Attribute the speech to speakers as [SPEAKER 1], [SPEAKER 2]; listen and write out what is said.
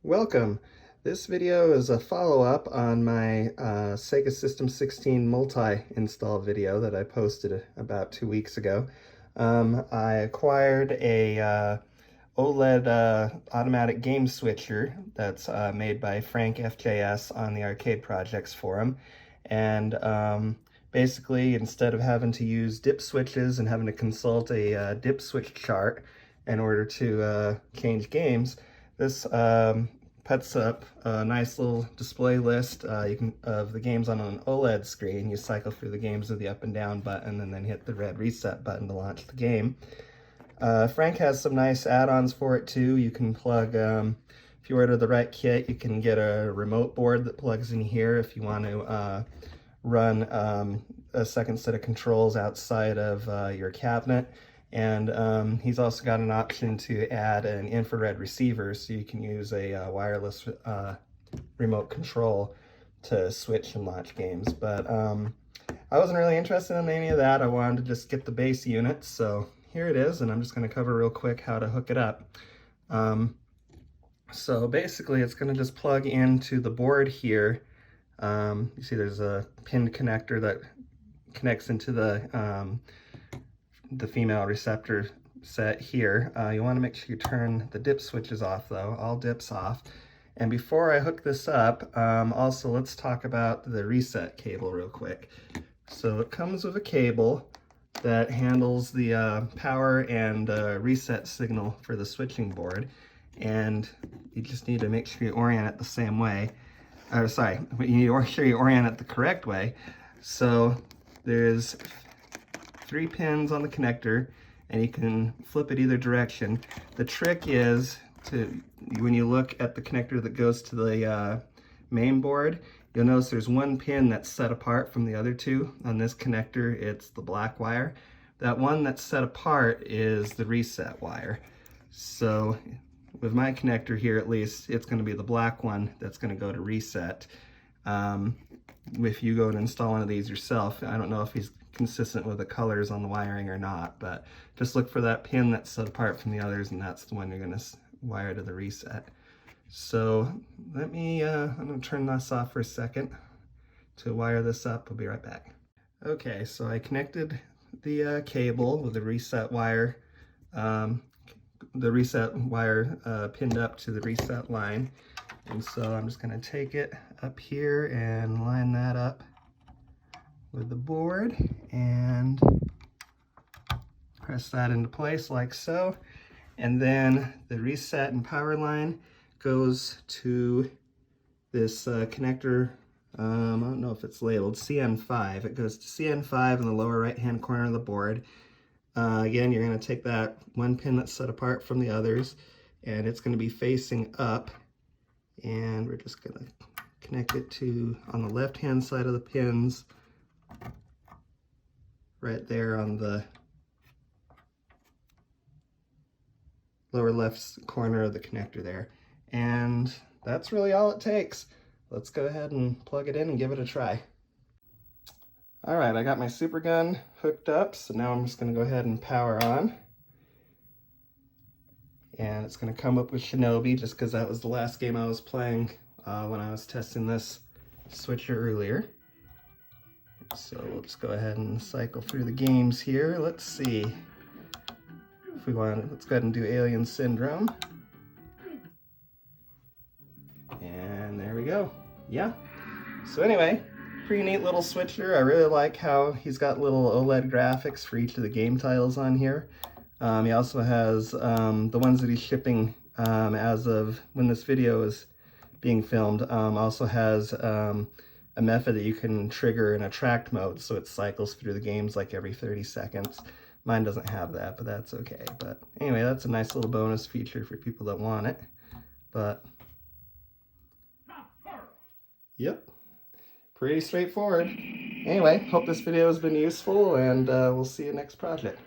[SPEAKER 1] Welcome. This video is a follow-up on my Sega System 16 multi-install video that I posted about 2 weeks ago. I acquired a OLED automatic game switcher that's made by Frank FJS on the Arcade Projects forum. And basically, instead of having to use dip switches and having to consult a dip switch chart in order to change games, this puts up a nice little display list of the games on an OLED screen. You cycle through the games with the up and down button and then hit the red reset button to launch the game. Frank has some nice add-ons for it too. You can plug, if you order the right kit, you can get a remote board that plugs in here if you want to run a second set of controls outside of your cabinet. And he's also got an option to add an infrared receiver, so you can use a wireless remote control to switch and launch games. But I wasn't really interested in any of that. I wanted to just get the base unit, so here it is, and I'm just going to cover real quick how to hook it up. So basically it's going to just plug into the board here. You see there's a pinned connector that connects into the female receptor set here. You want to make sure you turn the dip switches off though, all dips off. And before I hook this up, also let's talk about the reset cable real quick. So it comes with a cable that handles the power and reset signal for the switching board. And you just need to make sure you orient it the same way. Or sorry, you need to make sure you orient it the correct way. So there's 3 pins on the connector, and you can flip it either direction. The trick is when you look at the connector that goes to the main board, you'll notice there's 1 pin that's set apart from the other 2. On this connector, it's the black wire. That one that's set apart is the reset wire. So with my connector here, at least, it's going to be the black one that's going to go to reset. If you go and install one of these yourself, I don't know if he's consistent with the colors on the wiring or not, but just look for that pin that's set apart from the others, and that's the one you're going to wire to the reset. So let me, I'm going to turn this off for a second to wire this up. I'll be right back. Okay, so I connected the cable with the reset wire, pinned up to the reset line. And so I'm just going to take it up here and line that up with the board and press that into place like so. And then the reset and power line goes to this connector. I don't know if it's labeled CN5. It goes to CN5 in the lower right hand corner of the board. Again, you're going to take that 1 pin that's set apart from the others, and it's going to be facing up. And we're just going to connect it to on the left hand side of the pins, right there on the lower left corner of the connector there. And that's really all it takes. Let's go ahead and plug it in and give it a try. All right, I got my super gun hooked up, so now I'm just going to go ahead and power on. And it's going to come up with Shinobi, just because that was the last game I was playing when I was testing this switcher earlier. So we'll just go ahead and cycle through the games here. Let's see if we want. Let's go ahead and do Alien Syndrome. And there we go. Yeah. So anyway, pretty neat little switcher. I really like how he's got little OLED graphics for each of the game titles on here. He also has the ones that he's shipping as of when this video is being filmed, also has a method that you can trigger in attract mode, so it cycles through the games like every 30 seconds. Mine doesn't have that, but that's okay. But anyway, that's a nice little bonus feature for people that want it. But yep, pretty straightforward. Anyway, hope this video has been useful, and we'll see you next project.